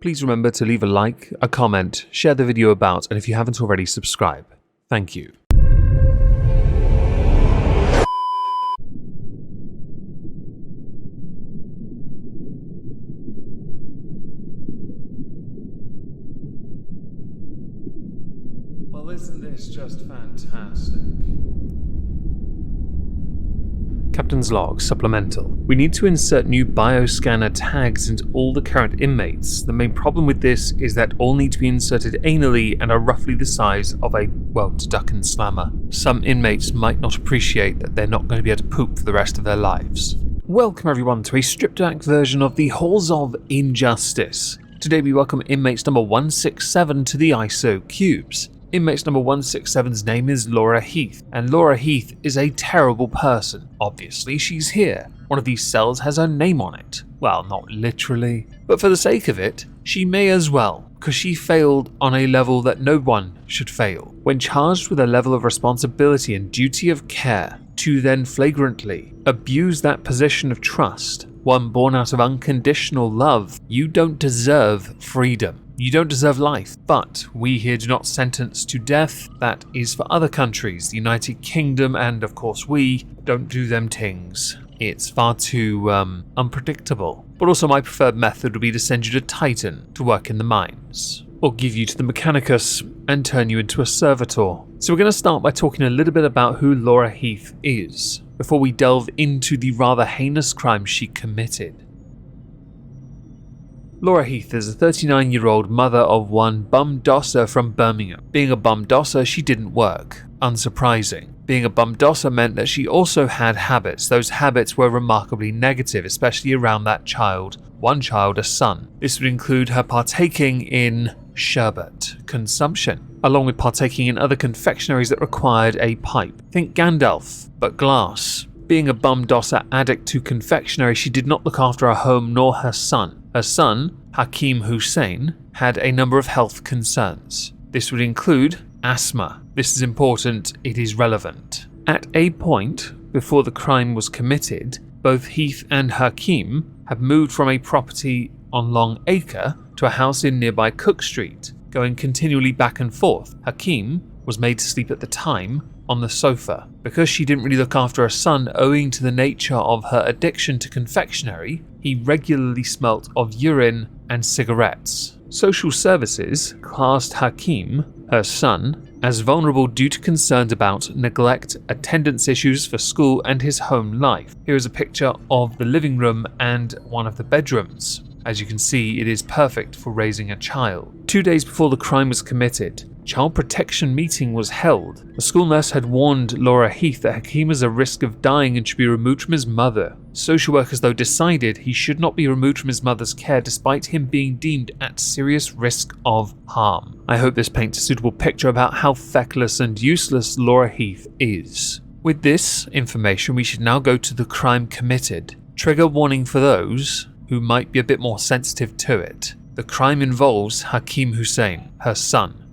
please remember to leave a like, a comment, share the video about, and if you haven't already, subscribe. Thank you. Well, isn't this just fantastic? Captain's Log Supplemental. We need to insert new bioscanner tags into all the current inmates. The main problem with this is that all need to be inserted anally and are roughly the size of a, well, duck and slammer. Some inmates might not appreciate that they're not going to be able to poop for the rest of their lives. Welcome everyone to a stripped-back version of the Halls of Injustice. Today we welcome inmates number 167 to the ISO cubes. Inmates number 167's name is Laura Heath, and Laura Heath is a terrible person. Obviously, she's here. One of these cells has her name on it. Well, not literally, but for the sake of it, she may as well, because she failed on a level that no one should fail. When charged with a level of responsibility and duty of care, to then flagrantly abuse that position of trust, one born out of unconditional love, you don't deserve freedom. You don't deserve life, but we here do not sentence to death. That is for other countries, the United Kingdom, and of course we don't do them things. It's far too unpredictable. But also my preferred method would be to send you to Titan to work in the mines, or give you to the Mechanicus and turn you into a servitor. So we're going to start by talking a little bit about who Laura Heath is, before we delve into the rather heinous crime she committed. Laura Heath is a 39-year-old mother of one bum dosser from Birmingham. Being a bum dosser, she didn't work. Unsurprising. Being a bum dosser meant that she also had habits. Those habits were remarkably negative, especially around that child. One child, a son. This would include her partaking in sherbet consumption, along with partaking in other confectionaries that required a pipe. Think Gandalf, but glass. Being a bum dosser addict to confectionery, she did not look after her home nor her son. Her son, Hakeem Hussein, had a number of health concerns. This would include asthma. This is important, it is relevant. At a point before the crime was committed, both Heath and Hakeem had moved from a property on Long Acre to a house in nearby Cook Street, going continually back and forth. Hakeem was made to sleep at the time on the sofa. Because she didn't really look after her son owing to the nature of her addiction to confectionery, he regularly smelt of urine and cigarettes. Social services classed Hakeem, her son, as vulnerable due to concerns about neglect, attendance issues for school, and his home life. Here is a picture of the living room and one of the bedrooms. As you can see, it is perfect for raising a child. 2 days before the crime was committed, child protection meeting was held. The school nurse had warned Laura Heath that Hakeem was at risk of dying and should be removed from his mother. Social workers, though, decided he should not be removed from his mother's care despite him being deemed at serious risk of harm. I hope this paints a suitable picture about how feckless and useless Laura Heath is. With this information, we should now go to the crime committed. Trigger warning for those who might be a bit more sensitive to it. The crime involves Hakeem Hussein, her son.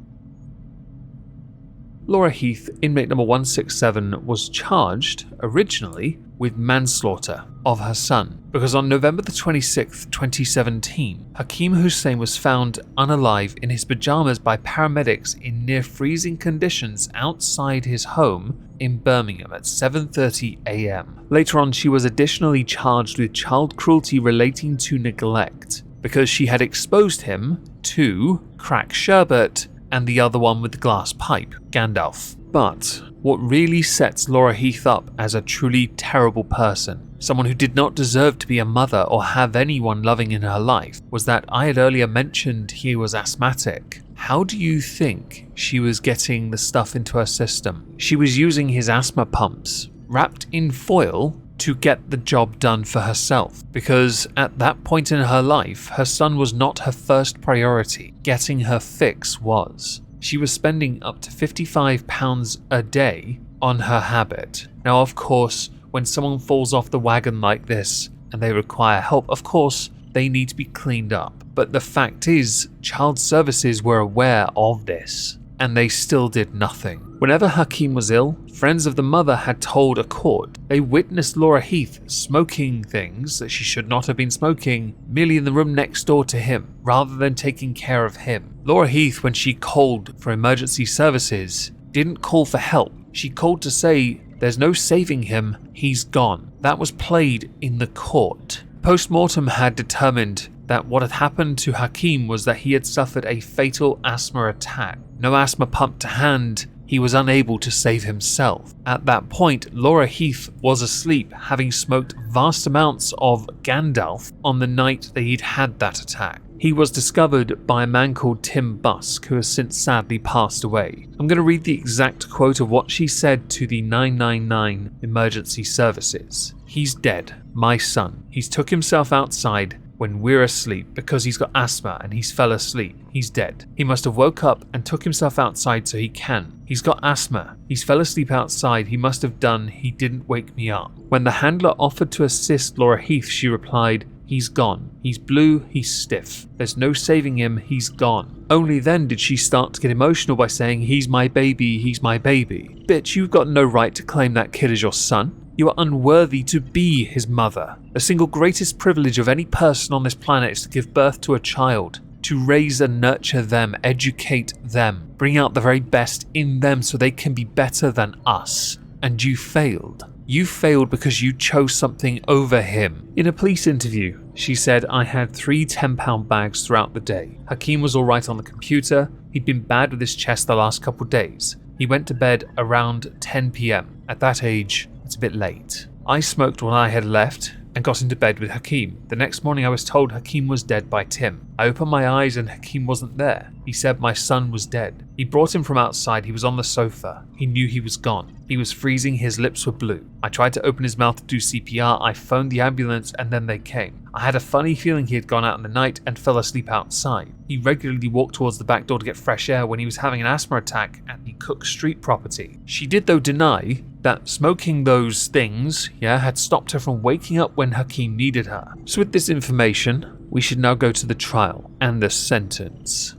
Laura Heath, inmate number 167, was charged originally with manslaughter of her son, because on November the 26th, 2017, Hakeem Hussein was found unalive in his pajamas by paramedics in near freezing conditions outside his home in Birmingham at 7:30 a.m. Later on, she was additionally charged with child cruelty relating to neglect, because she had exposed him to crack sherbet and the other one with the glass pipe, Gandalf. But what really sets Laura Heath up as a truly terrible person, someone who did not deserve to be a mother or have anyone loving in her life, was that I had earlier mentioned he was asthmatic. How do you think she was getting the stuff into her system? She was using his asthma pumps, wrapped in foil, to get the job done for herself, because at that point in her life, her son was not her first priority. Getting her fix was. She was spending up to £55 a day on her habit. Now, of course, when someone falls off the wagon like this and they require help, of course, they need to be cleaned up. But the fact is, child services were aware of this, and they still did nothing. Whenever Hakeem was ill, friends of the mother had told a court they witnessed Laura Heath smoking things that she should not have been smoking merely in the room next door to him, rather than taking care of him. Laura Heath, when she called for emergency services, didn't call for help. She called to say, "There's no saving him, he's gone." That was played in the court. Post-mortem had determined that what had happened to Hakeem was that he had suffered a fatal asthma attack. No asthma pump to hand, he was unable to save himself. At that point, Laura Heath was asleep, having smoked vast amounts of Gandalf on the night that he'd had that attack. He was discovered by a man called Tim Busk, who has since sadly passed away. I'm going to read the exact quote of what she said to the 999 emergency services. "He's dead, my son. He's took himself outside when we're asleep because he's got asthma and he's fell asleep. He's dead. He must have woke up and took himself outside so he can. He's got asthma. He's fell asleep outside. He must have done. He didn't wake me up." When the handler offered to assist Laura Heath, she replied, "He's gone. He's blue, he's stiff. There's no saving him, he's gone." Only then did she start to get emotional by saying, "He's my baby, he's my baby." Bitch, you've got no right to claim that kid as your son. You are unworthy to be his mother. The single greatest privilege of any person on this planet is to give birth to a child, to raise and nurture them, educate them, bring out the very best in them so they can be better than us. And you failed. You failed because you chose something over him. In a police interview, she said, "I had 3 10-pound bags throughout the day. Hakeem was alright on the computer. He'd been bad with his chest the last couple days. He went to bed around 10 p.m. At that age, it's a bit late. I smoked when I had left and got into bed with Hakeem. The next morning I was told Hakeem was dead by Tim. I opened my eyes and Hakeem wasn't there. He said my son was dead. He brought him from outside. He was on the sofa. He knew he was gone. He was freezing. His lips were blue. I tried to open his mouth to do CPR. I phoned the ambulance and then they came. I had a funny feeling he had gone out in the night and fell asleep outside. He regularly walked towards the back door to get fresh air when he was having an asthma attack at the Cook Street property." She did though deny that smoking those things, had stopped her from waking up when Hakeem needed her. So with this information, we should now go to the trial and the sentence.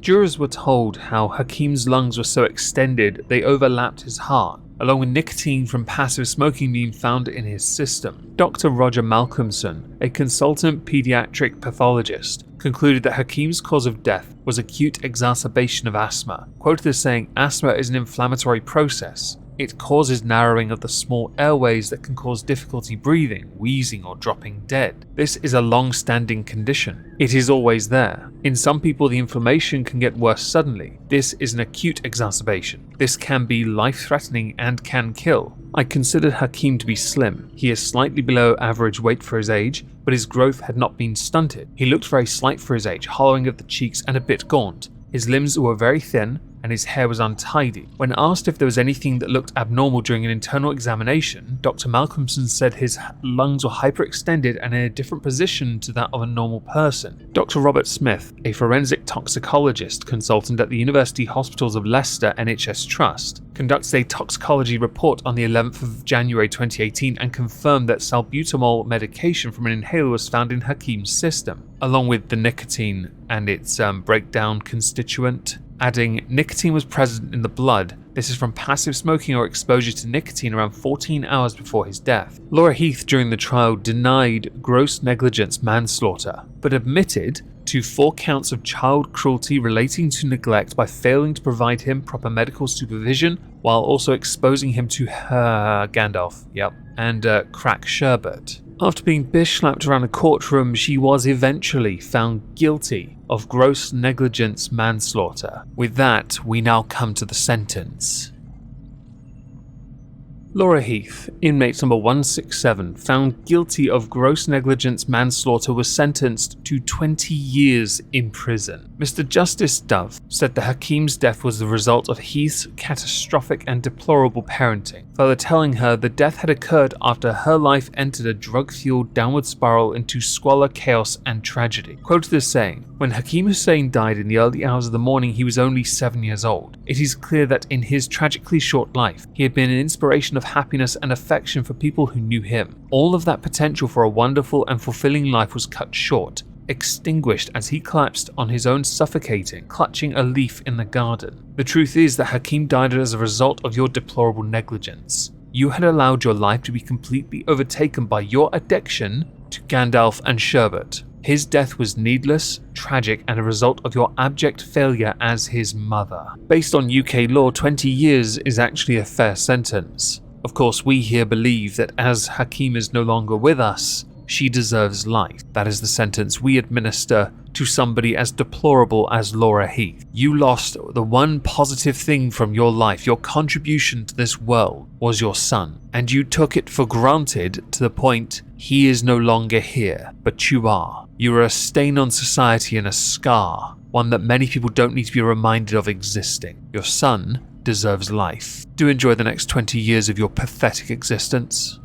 Jurors were told how Hakeem's lungs were so extended they overlapped his heart, along with nicotine from passive smoking being found in his system. Dr. Roger Malcolmson, a consultant pediatric pathologist, concluded that Hakeem's cause of death was acute exacerbation of asthma, quoted as saying, "Asthma is an inflammatory process. It causes narrowing of the small airways that can cause difficulty breathing, wheezing, or dropping dead. This is a long-standing condition. It is always there. In some people, the inflammation can get worse suddenly. This is an acute exacerbation. This can be life-threatening and can kill. I considered Hakeem to be slim. He is slightly below average weight for his age, but his growth had not been stunted. He looked very slight for his age, hollowing of the cheeks and a bit gaunt. His limbs were very thin, and his hair was untidy. When asked if there was anything that looked abnormal during an internal examination, Dr. Malcolmson said his lungs were hyperextended and in a different position to that of a normal person. Dr. Robert Smith, a forensic toxicologist consultant at the University Hospitals of Leicester NHS Trust, conducts a toxicology report on the 11th of January 2018 and confirmed that salbutamol medication from an inhaler was found in Hakeem's system, along with the nicotine and its breakdown constituent. Adding, nicotine was present in the blood. This is from passive smoking or exposure to nicotine around 14 hours before his death. Laura Heath during the trial denied gross negligence manslaughter, but admitted to 4 counts of child cruelty relating to neglect by failing to provide him proper medical supervision while also exposing him to Gandalf, and crack sherbet. After being bish-slapped around a courtroom, she was eventually found guilty of gross negligence manslaughter. With that, we now come to the sentence. Laura Heath, inmate number 167, found guilty of gross negligence manslaughter, was sentenced to 20 years in prison. Mr. Justice Dove said that Hakeem's death was the result of Heath's catastrophic and deplorable parenting, further telling her the death had occurred after her life entered a drug-fueled downward spiral into squalor, chaos, and tragedy. Quoted as saying, "When Hakeem Hussein died in the early hours of the morning, he was only 7 years old. It is clear that in his tragically short life, he had been an inspiration of happiness and affection for people who knew him. All of that potential for a wonderful and fulfilling life was cut short. extinguished as he collapsed on his own, suffocating, clutching a leaf in the garden. The truth is that Hakim died as a result of your deplorable negligence. You had allowed your life to be completely overtaken by your addiction to Gandalf and sherbet. His death was needless, tragic, and a result of your abject failure as his mother. Based on UK law, 20 years is actually a fair sentence. Of course, we here believe that as Hakim is no longer with us, she deserves life. That is the sentence we administer to somebody as deplorable as Laura Heath. You lost the one positive thing from your life. Your contribution to this world was your son, and you took it for granted to the point he is no longer here, but you are. You are a stain on society and a scar, one that many people don't need to be reminded of existing. Your son deserves life. Do enjoy the next 20 years of your pathetic existence.